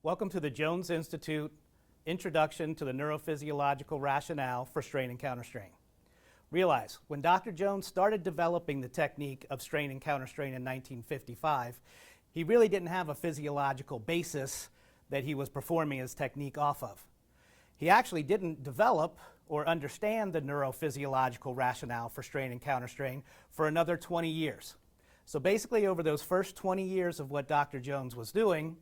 Welcome to the Jones Institute Introduction to the Neurophysiological Rationale for Strain and Counterstrain. Realize, when Dr. Jones started developing the technique of strain and counterstrain in 1955, he really didn't have a physiological basis that he was performing his technique off of. He actually didn't develop or understand the neurophysiological rationale for strain and counterstrain for another 20 years. So basically, over those first 20 years of what Dr. Jones was doing,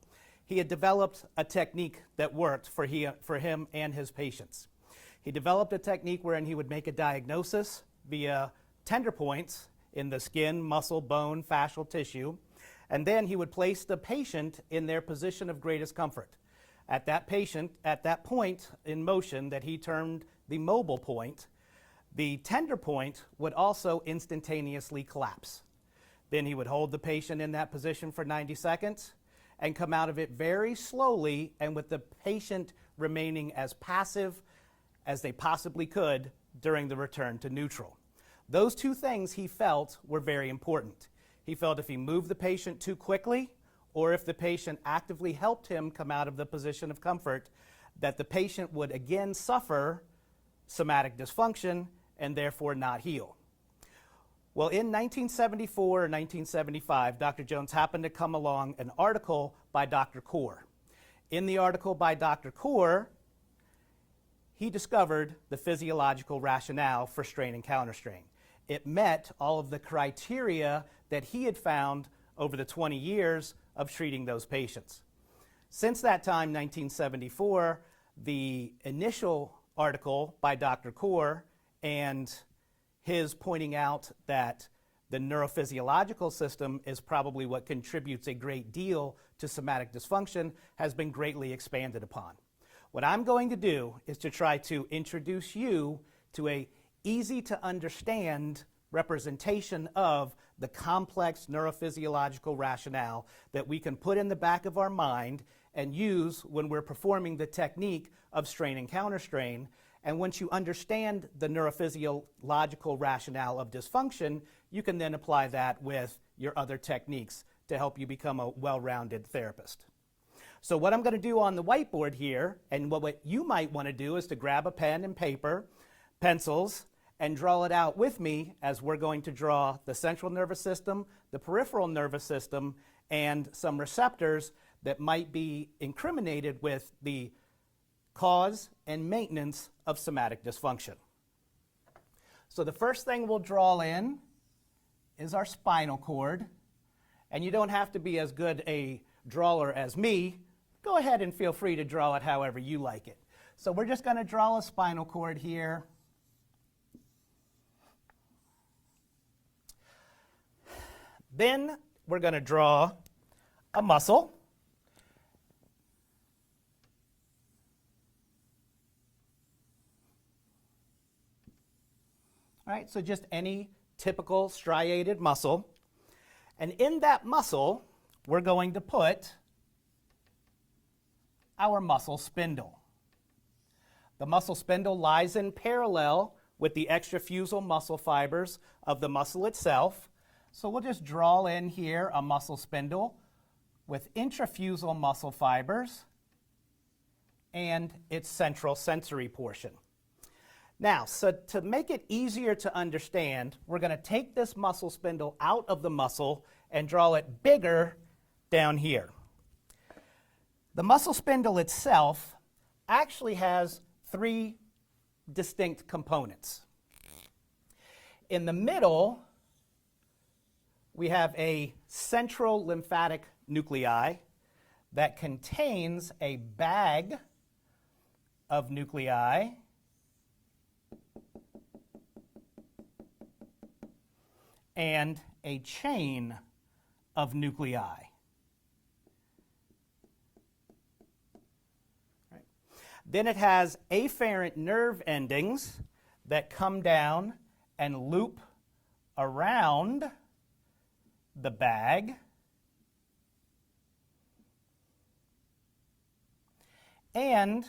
he had developed a technique that worked for him and his patients. He developed a technique wherein he would make a diagnosis via tender points in the skin, muscle, bone, fascial tissue, and then he would place the patient in their position of greatest comfort. At that point in motion that he termed the mobile point, the tender point would also instantaneously collapse. Then he would hold the patient in that position for 90 seconds and come out of it very slowly, and with the patient remaining as passive as they possibly could during the return to neutral. Those two things he felt were very important. He felt if he moved the patient too quickly, or if the patient actively helped him come out of the position of comfort, that the patient would again suffer somatic dysfunction and therefore not heal. Well, in 1974 or 1975, Dr. Jones happened to come along an article by Dr. Kaur. In the article by Dr. Kaur, he discovered the physiological rationale for strain and counterstrain. It met all of the criteria that he had found over the 20 years of treating those patients. Since that time, 1974, the initial article by Dr. Kaur and his pointing out that the neurophysiological system is probably what contributes a great deal to somatic dysfunction has been greatly expanded upon. What I'm going to do is to try to introduce you to a easy to understand representation of the complex neurophysiological rationale that we can put in the back of our mind and use when we're performing the technique of strain and counterstrain. And once you understand the neurophysiological rationale of dysfunction, you can then apply that with your other techniques to help you become a well-rounded therapist. So what I'm going to do on the whiteboard here, and what you might want to do, is to grab a pen and paper, pencils, and draw it out with me as we're going to draw the central nervous system, the peripheral nervous system, and some receptors that might be incriminated with the cause and maintenance of somatic dysfunction. So the first thing we'll draw in is our spinal cord. And you don't have to be as good a drawer as me. Go ahead and feel free to draw it however you like it. So we're just going to draw a spinal cord here. Then we're going to draw a muscle. All right, so just any typical striated muscle. And in that muscle, we're going to put our muscle spindle. The muscle spindle lies in parallel with the extrafusal muscle fibers of the muscle itself. So we'll just draw in here a muscle spindle with intrafusal muscle fibers and its central sensory portion. Now, so to make it easier to understand, we're going to take this muscle spindle out of the muscle and draw it bigger down here. The muscle spindle itself actually has three distinct components. In the middle, we have a central lymphatic nuclei that contains a bag of nuclei and a chain of nuclei. Right. Then it has afferent nerve endings that come down and loop around the bag, and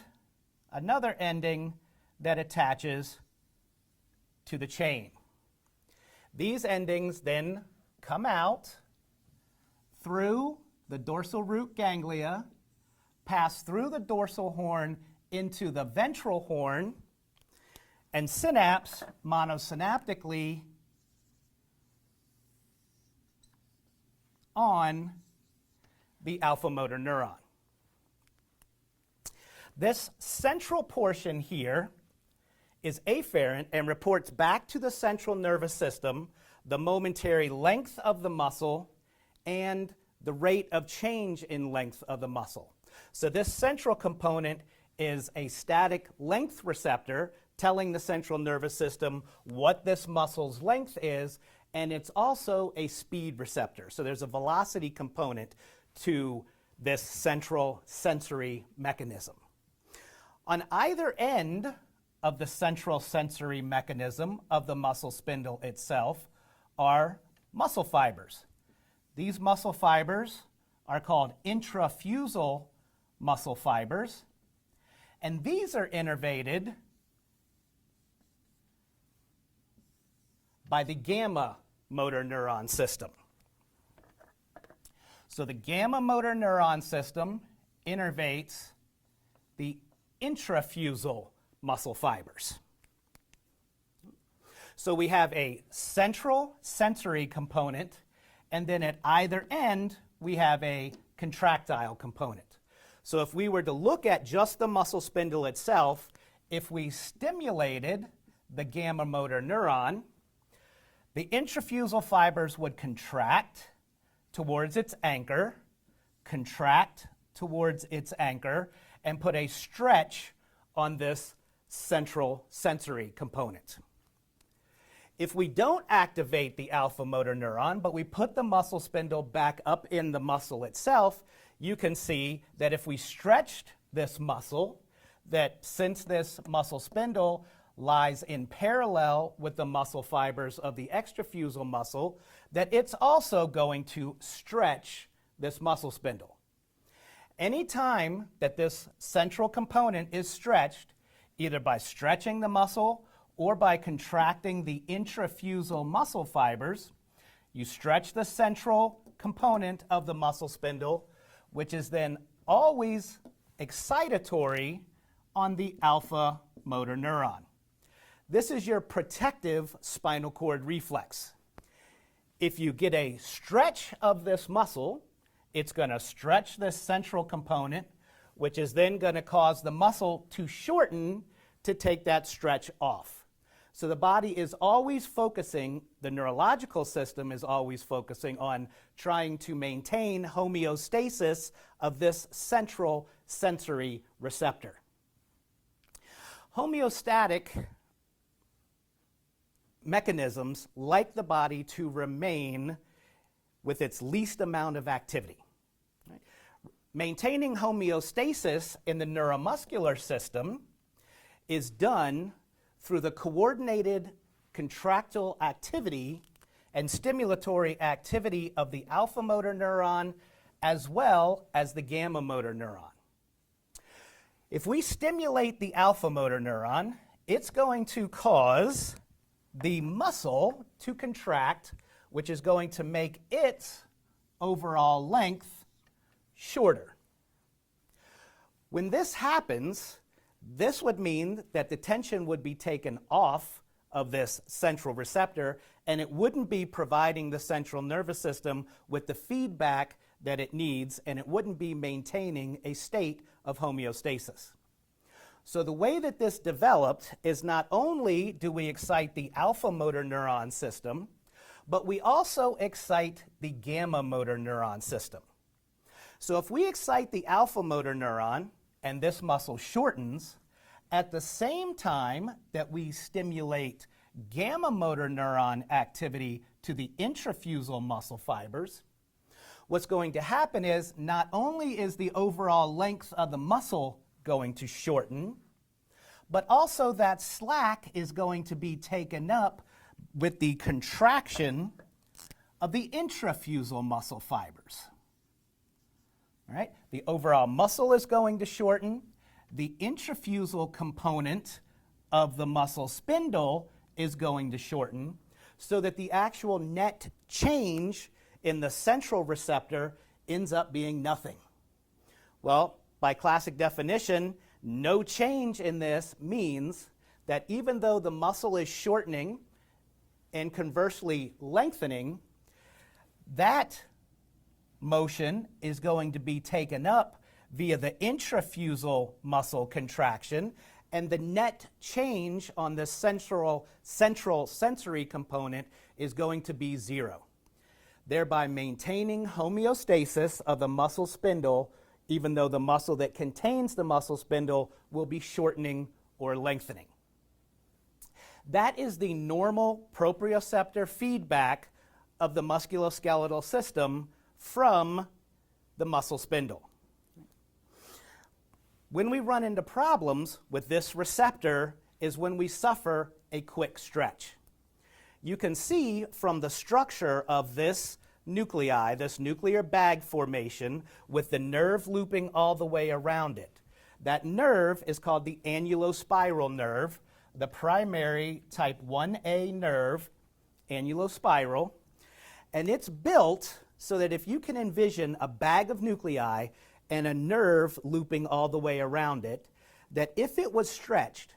another ending that attaches to the chain. These endings then come out through the dorsal root ganglia, pass through the dorsal horn into the ventral horn and synapse monosynaptically on the alpha motor neuron. This central portion here is afferent and reports back to the central nervous system the momentary length of the muscle and the rate of change in length of the muscle. So this central component is a static length receptor telling the central nervous system what this muscle's length is, and it's also a speed receptor. So there's a velocity component to this central sensory mechanism. On either end of the central sensory mechanism of the muscle spindle itself are muscle fibers. These muscle fibers are called intrafusal muscle fibers, and these are innervated by the gamma motor neuron system. So the gamma motor neuron system innervates the intrafusal muscle fibers. So we have a central sensory component, and then at either end we have a contractile component. So if we were to look at just the muscle spindle itself, if we stimulated the gamma motor neuron, the intrafusal fibers would contract towards its anchor, contract towards its anchor, and put a stretch on this central sensory component. If we don't activate the alpha motor neuron, but we put the muscle spindle back up in the muscle itself, you can see that if we stretched this muscle, that since this muscle spindle lies in parallel with the muscle fibers of the extrafusal muscle, that it's also going to stretch this muscle spindle. Anytime that this central component is stretched, either by stretching the muscle or by contracting the intrafusal muscle fibers, you stretch the central component of the muscle spindle, which is then always excitatory on the alpha motor neuron. This is your protective spinal cord reflex. If you get a stretch of this muscle, it's going to stretch this central component, which is then going to cause the muscle to shorten to take that stretch off. So the body is always focusing, the neurological system is always focusing on trying to maintain homeostasis of this central sensory receptor. Homeostatic mechanisms like the body to remain with its least amount of activity. Right? Maintaining homeostasis in the neuromuscular system is done through the coordinated contractile activity and stimulatory activity of the alpha motor neuron as well as the gamma motor neuron. If we stimulate the alpha motor neuron, it's going to cause the muscle to contract, which is going to make its overall length shorter. When this happens, this would mean that the tension would be taken off of this central receptor, and it wouldn't be providing the central nervous system with the feedback that it needs, and it wouldn't be maintaining a state of homeostasis. So the way that this developed is not only do we excite the alpha motor neuron system, but we also excite the gamma motor neuron system. So if we excite the alpha motor neuron and this muscle shortens, at the same time that we stimulate gamma motor neuron activity to the intrafusal muscle fibers, what's going to happen is not only is the overall length of the muscle going to shorten, but also that slack is going to be taken up with the contraction of the intrafusal muscle fibers. All right? The overall muscle is going to shorten. The intrafusal component of the muscle spindle is going to shorten so that the actual net change in the central receptor ends up being nothing. Well, By classic definition, no change in this means that even though the muscle is shortening and conversely lengthening, that motion is going to be taken up via the intrafusal muscle contraction, and the net change on the central sensory component is going to be 0, thereby maintaining homeostasis of the muscle spindle, even though the muscle that contains the muscle spindle will be shortening or lengthening. That is the normal proprioceptor feedback of the musculoskeletal system from the muscle spindle. When we run into problems with this receptor is when we suffer a quick stretch. You can see from the structure of this nuclei, this nuclear bag formation with the nerve looping all the way around it. That nerve is called the annulospiral nerve, the primary type 1A nerve, annulospiral, and it's built so that if you can envision a bag of nuclei and a nerve looping all the way around it, that if it was stretched,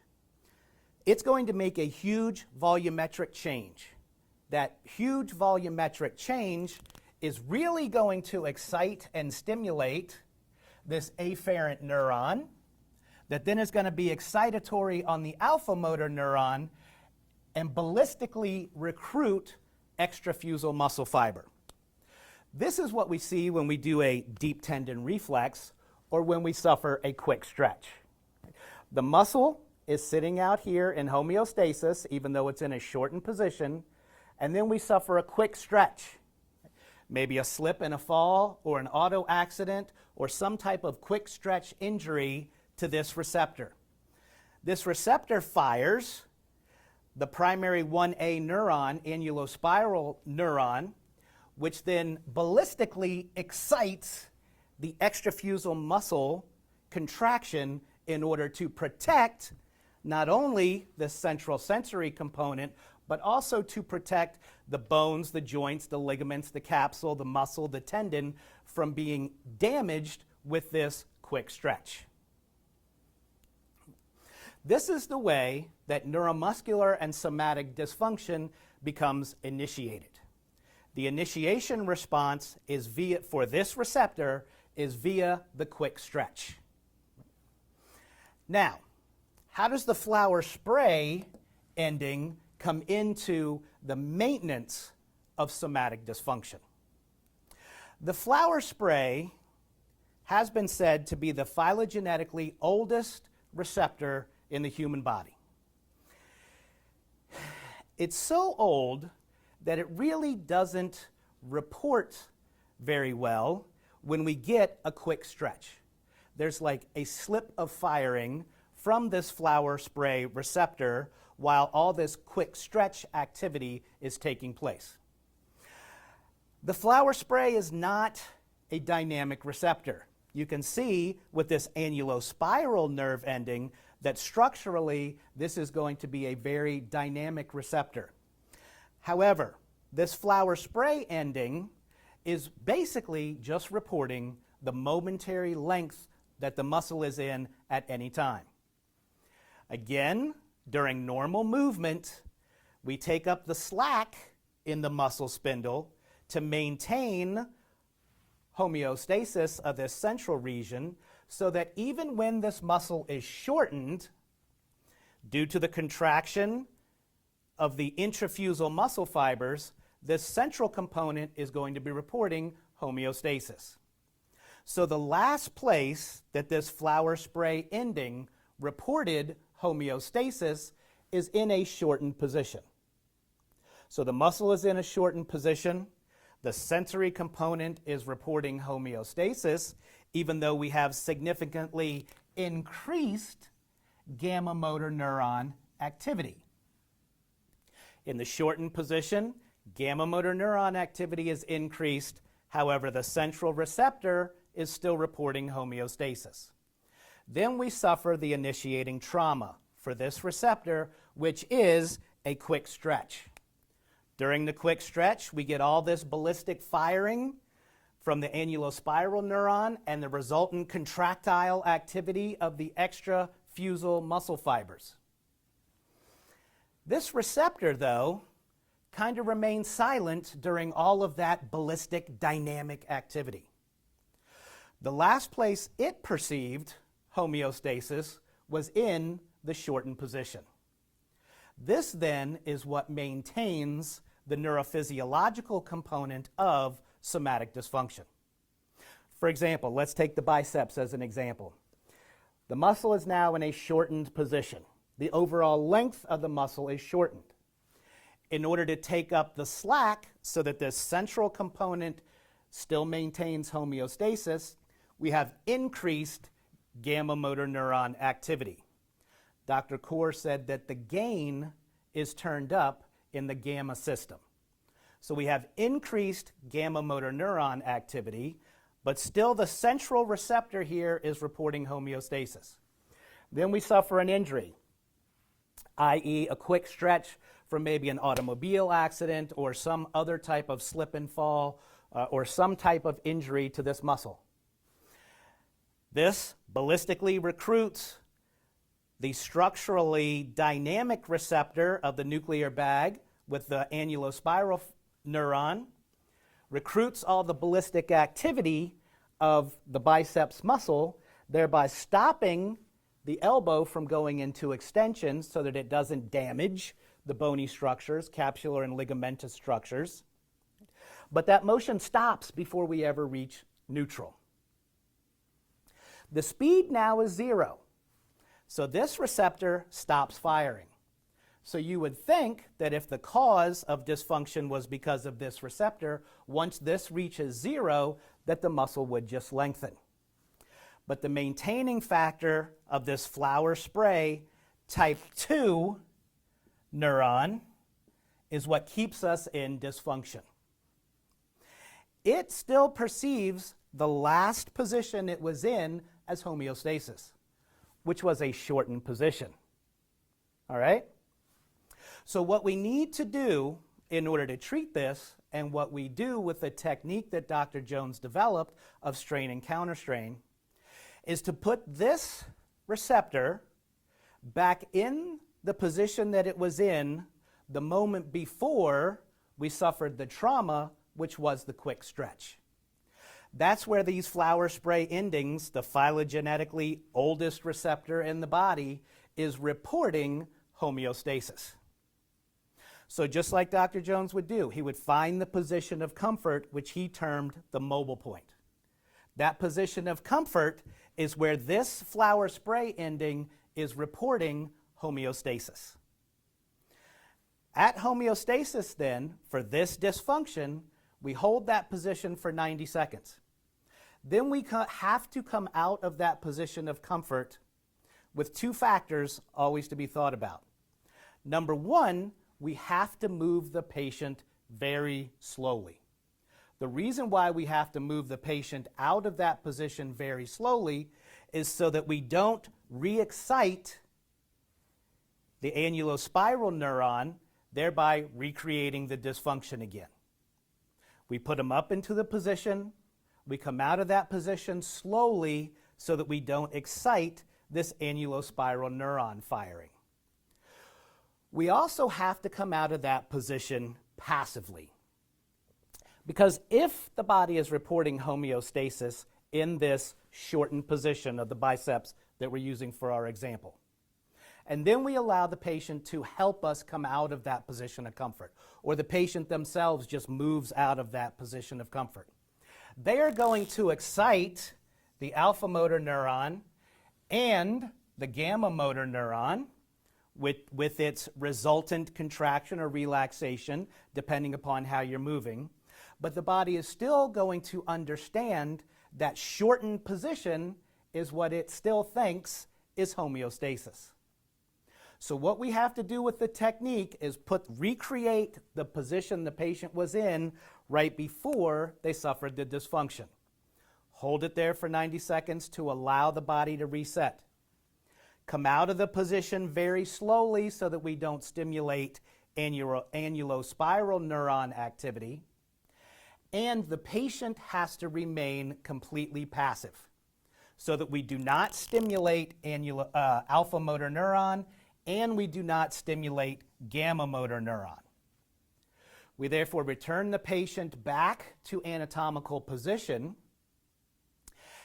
it's going to make a huge volumetric change. That huge volumetric change is really going to excite and stimulate this afferent neuron that then is going to be excitatory on the alpha motor neuron and ballistically recruit extrafusal muscle fiber. This is what we see when we do a deep tendon reflex or when we suffer a quick stretch. The muscle is sitting out here in homeostasis, even though it's in a shortened position, and then we suffer a quick stretch. Maybe a slip and a fall or an auto accident or some type of quick stretch injury to this receptor. This receptor fires the primary 1A neuron, annulospiral neuron, which then ballistically excites the extrafusal muscle contraction in order to protect not only the central sensory component, but also to protect the bones, the joints, the ligaments, the capsule, the muscle, the tendon from being damaged with this quick stretch. This is the way that neuromuscular and somatic dysfunction becomes initiated. The initiation response is for this receptor is via the quick stretch. Now, how does the flower spray ending come into the maintenance of somatic dysfunction? The flower spray has been said to be the phylogenetically oldest receptor in the human body. It's so old that it really doesn't report very well when we get a quick stretch. There's like a slip of firing from this flower spray receptor while all this quick stretch activity is taking place. The flower spray is not a dynamic receptor. You can see with this annulospiral nerve ending that structurally this is going to be a very dynamic receptor. However, this flower spray ending is basically just reporting the momentary length that the muscle is in at any time. Again, during normal movement, we take up the slack in the muscle spindle to maintain homeostasis of this central region so that even when this muscle is shortened due to the contraction of the intrafusal muscle fibers, this central component is going to be reporting homeostasis. So the last place that this flower spray ending reported homeostasis is in a shortened position. So the muscle is in a shortened position. The sensory component is reporting homeostasis, even though we have significantly increased gamma motor neuron activity. In the shortened position, gamma motor neuron activity is increased. However, the central receptor is still reporting homeostasis. Then we suffer the initiating trauma for this receptor, which is a quick stretch. During the quick stretch, we get all this ballistic firing from the annulospiral neuron and the resultant contractile activity of the extrafusal muscle fibers. This receptor, though, kind of remains silent during all of that ballistic dynamic activity. The last place it perceived homeostasis was in the shortened position. This then is what maintains the neurophysiological component of somatic dysfunction. For example, let's take the biceps as an example. The muscle is now in a shortened position. The overall length of the muscle is shortened. In order to take up the slack so that this central component still maintains homeostasis, we have increased gamma motor neuron activity. Dr. Kaur said that the gain is turned up in the gamma system. So we have increased gamma motor neuron activity, but still the central receptor here is reporting homeostasis. Then we suffer an injury, i.e. a quick stretch from maybe an automobile accident or some other type of slip and fall or some type of injury to this muscle. This ballistically recruits the structurally dynamic receptor of the nuclear bag with the annulospiral neuron, recruits all the ballistic activity of the biceps muscle, thereby stopping the elbow from going into extension so that it doesn't damage the bony structures, capsular and ligamentous structures. But that motion stops before we ever reach neutral. The speed now is 0. So this receptor stops firing. So you would think that if the cause of dysfunction was because of this receptor, once this reaches 0, that the muscle would just lengthen. But the maintaining factor of this flower spray type 2 neuron is what keeps us in dysfunction. It still perceives the last position it was in as homeostasis, which was a shortened position. All right? So what we need to do in order to treat this, and what we do with the technique that Dr. Jones developed of strain and counterstrain, is to put this receptor back in the position that it was in the moment before we suffered the trauma, which was the quick stretch. That's where these flower spray endings, the phylogenetically oldest receptor in the body, is reporting homeostasis. So just like Dr. Jones would do, he would find the position of comfort, which he termed the mobile point. That position of comfort is where this flower spray ending is reporting homeostasis. At homeostasis, then, for this dysfunction, we hold that position for 90 seconds. Then we have to come out of that position of comfort with 2 factors always to be thought about. Number 1, we have to move the patient very slowly. The reason why we have to move the patient out of that position very slowly is so that we don't re-excite the annulospiral neuron, thereby recreating the dysfunction again. We put them up into the position, we come out of that position slowly so that we don't excite this annulospiral neuron firing. We also have to come out of that position passively. Because if the body is reporting homeostasis in this shortened position of the biceps that we're using for our example, and then we allow the patient to help us come out of that position of comfort, or the patient themselves just moves out of that position of comfort, they are going to excite the alpha motor neuron and the gamma motor neuron with its resultant contraction or relaxation, depending upon how you're moving. But the body is still going to understand that shortened position is what it still thinks is homeostasis. So what we have to do with the technique is recreate the position the patient was in right before they suffered the dysfunction. Hold it there for 90 seconds to allow the body to reset. Come out of the position very slowly so that we don't stimulate annulospiral neuron activity. and the patient has to remain completely passive so that we do not stimulate alpha motor neuron and we do not stimulate gamma motor neuron. We therefore return the patient back to anatomical position,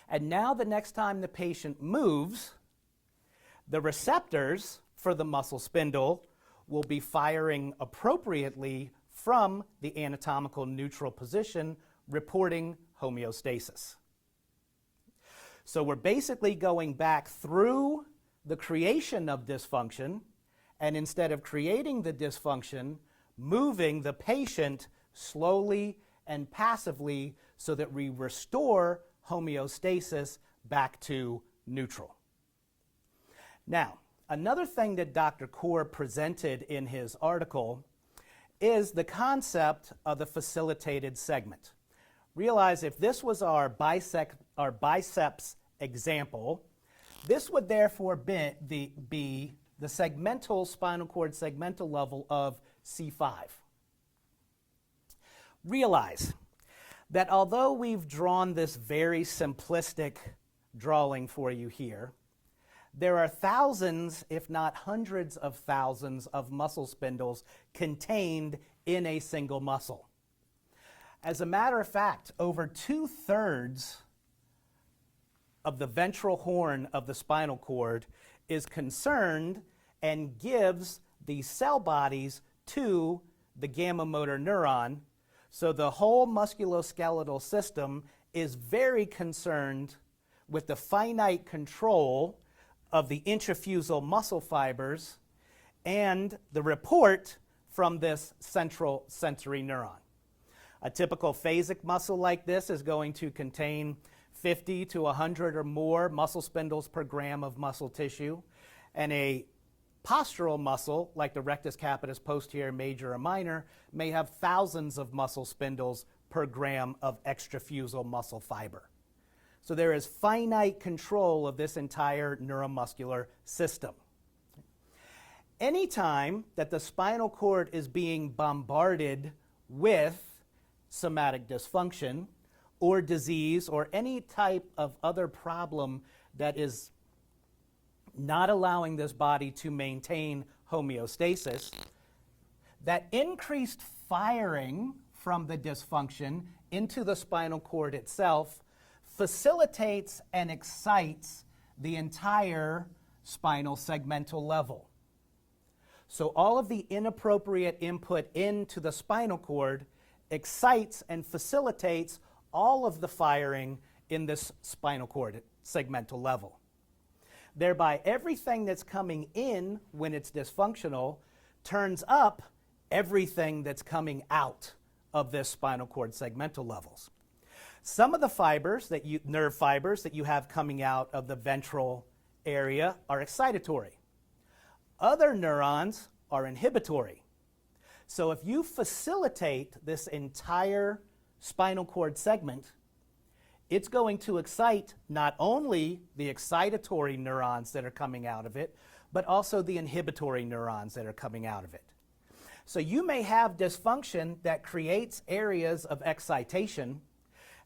and now the next time the patient moves, the receptors for the muscle spindle will be firing appropriately from the anatomical neutral position, reporting homeostasis. So we're basically going back through the creation of dysfunction, and instead of creating the dysfunction, moving the patient slowly and passively so that we restore homeostasis back to neutral. Now, another thing that Dr. Kaur presented in his article is the concept of the facilitated segment. Realize if this was our biceps example, this would therefore be the segmental spinal cord segmental level of C5. Realize that although we've drawn this very simplistic drawing for you here, there are thousands, if not hundreds of thousands, of muscle spindles contained in a single muscle. As a matter of fact, over 2/3 of the ventral horn of the spinal cord is concerned and gives the cell bodies to the gamma motor neuron. So the whole musculoskeletal system is very concerned with the finite control of the intrafusal muscle fibers and the report from this central sensory neuron. A typical phasic muscle like this is going to contain 50 to 100 or more muscle spindles per gram of muscle tissue, and a postural muscle, like the rectus capitis, posterior, major, or minor, may have thousands of muscle spindles per gram of extrafusal muscle fiber. So there is finite control of this entire neuromuscular system. Anytime that the spinal cord is being bombarded with somatic dysfunction or disease or any type of other problem that is not allowing this body to maintain homeostasis, that increased firing from the dysfunction into the spinal cord itself facilitates and excites the entire spinal segmental level. So all of the inappropriate input into the spinal cord excites and facilitates all of the firing in this spinal cord segmental level. Thereby, everything that's coming in when it's dysfunctional turns up everything that's coming out of this spinal cord segmental levels. Some of the fibers nerve fibers that you have coming out of the ventral area are excitatory. Other neurons are inhibitory. So if you facilitate this entire spinal cord segment, it's going to excite not only the excitatory neurons that are coming out of it, but also the inhibitory neurons that are coming out of it. So you may have dysfunction that creates areas of excitation,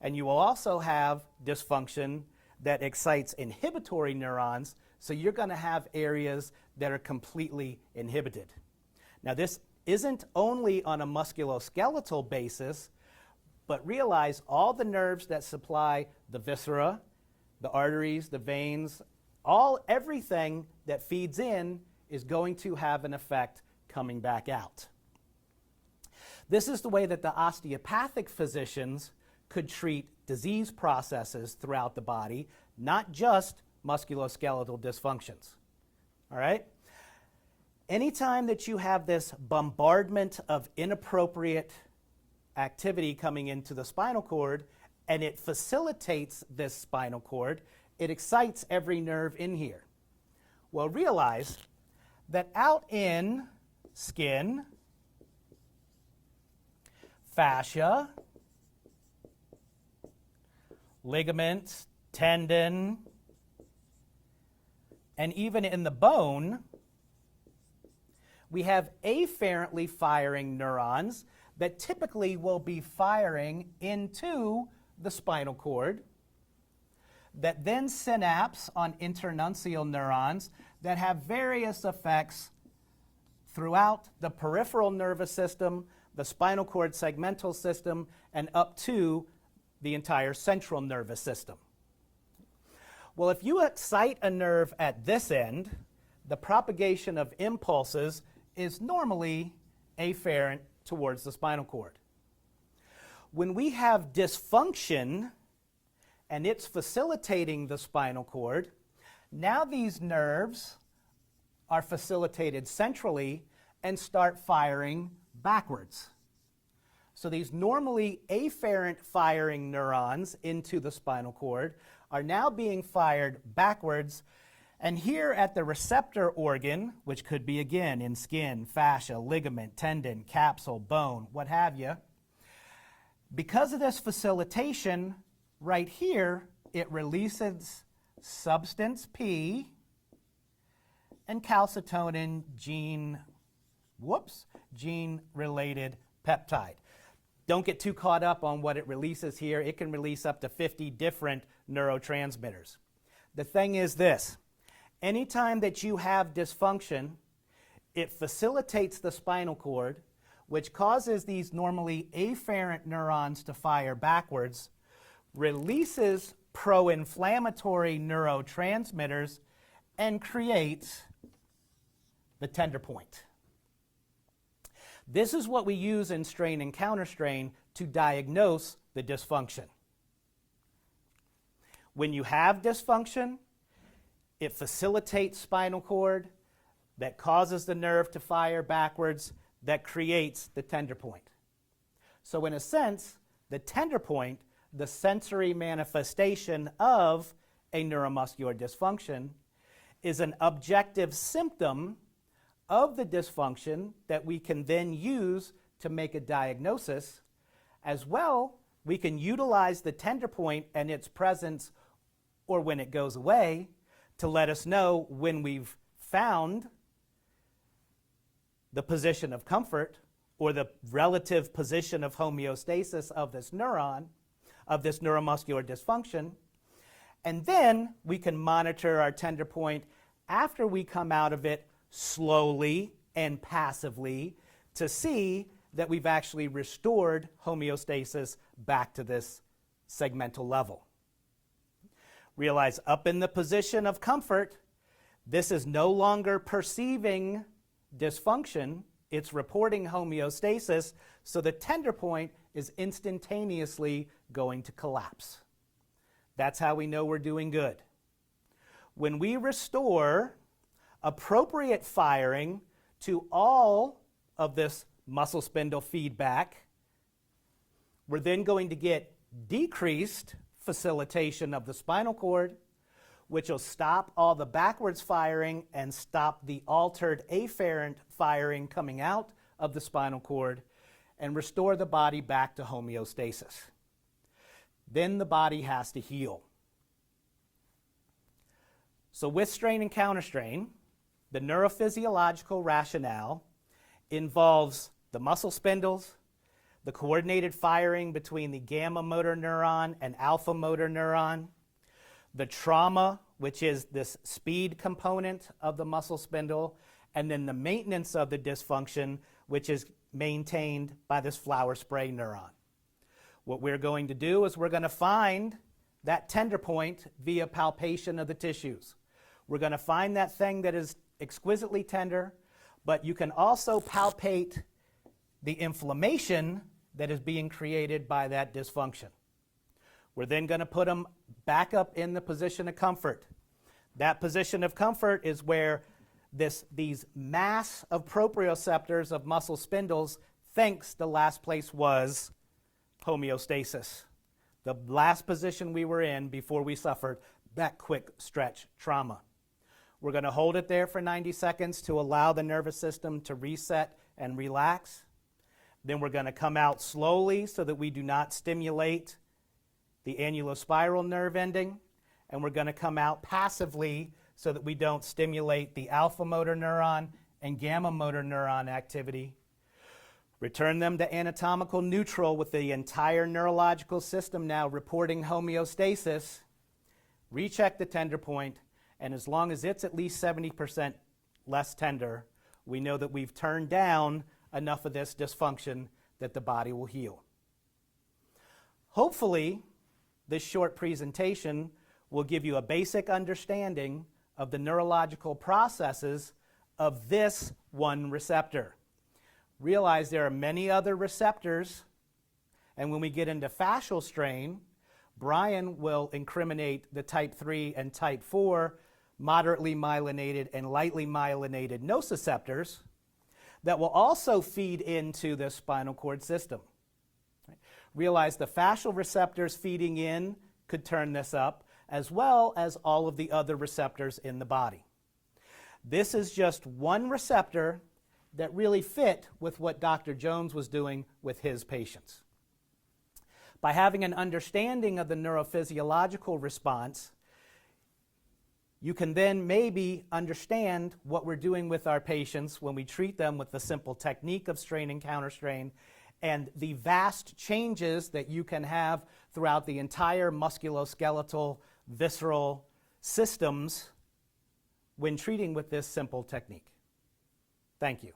and you will also have dysfunction that excites inhibitory neurons, so you're going to have areas that are completely inhibited. Now, this isn't only on a musculoskeletal basis, but realize all the nerves that supply the viscera, the arteries, the veins, everything that feeds in is going to have an effect coming back out. This is the way that the osteopathic physicians could treat disease processes throughout the body, not just musculoskeletal dysfunctions. All right? Anytime that you have this bombardment of inappropriate activity coming into the spinal cord and it facilitates this spinal cord, it excites every nerve in here. Well, realize that out in skin, fascia, ligaments, tendon, and even in the bone, we have afferently firing neurons that typically will be firing into the spinal cord that then synapse on internuncial neurons that have various effects throughout the peripheral nervous system, the spinal cord segmental system, and up to the entire central nervous system. Well, if you excite a nerve at this end, the propagation of impulses is normally afferent towards the spinal cord. When we have dysfunction and it's facilitating the spinal cord, now these nerves are facilitated centrally and start firing backwards. So these normally afferent firing neurons into the spinal cord are now being fired backwards, and here at the receptor organ, which could be again in skin, fascia, ligament, tendon, capsule, bone, what have you, because of this facilitation right here, it releases substance P and calcitonin gene-related peptide. Don't get too caught up on what it releases here. It can release up to 50 different neurotransmitters. The thing is this: anytime that you have dysfunction, it facilitates the spinal cord, which causes these normally afferent neurons to fire backwards, releases pro-inflammatory neurotransmitters, and creates the tender point. This is what we use in strain and counterstrain to diagnose the dysfunction. When you have dysfunction, it facilitates spinal cord that causes the nerve to fire backwards, that creates the tender point. So in a sense, the tender point, the sensory manifestation of a neuromuscular dysfunction, is an objective symptom of the dysfunction that we can then use to make a diagnosis. As well, we can utilize the tender point and its presence or when it goes away to let us know when we've found the position of comfort or the relative position of homeostasis of this neuron, of this neuromuscular dysfunction. And then we can monitor our tender point after we come out of it slowly and passively to see that we've actually restored homeostasis back to this segmental level. Realize up in the position of comfort, this is no longer perceiving dysfunction, it's reporting homeostasis, so the tender point is instantaneously going to collapse. That's how we know we're doing good. When we restore appropriate firing to all of this muscle spindle feedback, we're then going to get decreased facilitation of the spinal cord, which will stop all the backwards firing and stop the altered afferent firing coming out of the spinal cord and restore the body back to homeostasis. Then the body has to heal. So with strain and counterstrain, the neurophysiological rationale involves the muscle spindles, the coordinated firing between the gamma motor neuron and alpha motor neuron, the trauma, which is this speed component of the muscle spindle, and then the maintenance of the dysfunction, which is maintained by this flower spray neuron. What we're going to do is we're going to find that tender point via palpation of the tissues. We're going to find that thing that is exquisitely tender, but you can also palpate the inflammation that is being created by that dysfunction. We're then going to put them back up in the position of comfort. That position of comfort is where these mass of proprioceptors of muscle spindles thinks the last place was homeostasis, the last position we were in before we suffered that quick stretch trauma. We're going to hold it there for 90 seconds to allow the nervous system to reset and relax. Then we're going to come out slowly so that we do not stimulate the annulospiral nerve ending. And we're going to come out passively so that we don't stimulate the alpha motor neuron and gamma motor neuron activity. Return them to anatomical neutral with the entire neurological system now reporting homeostasis, recheck the tender point, and as long as it's at least 70% less tender, we know that we've turned down enough of this dysfunction that the body will heal. Hopefully, this short presentation will give you a basic understanding of the neurological processes of this one receptor. Realize there are many other receptors, and when we get into fascial strain, Brian will incriminate the type 3 and type 4 moderately myelinated and lightly myelinated nociceptors that will also feed into the spinal cord system. Realize the fascial receptors feeding in could turn this up, as well as all of the other receptors in the body. This is just one receptor that really fit with what Dr. Jones was doing with his patients. By having an understanding of the neurophysiological response, you can then maybe understand what we're doing with our patients when we treat them with the simple technique of strain and counterstrain, and the vast changes that you can have throughout the entire musculoskeletal, visceral systems when treating with this simple technique. Thank you.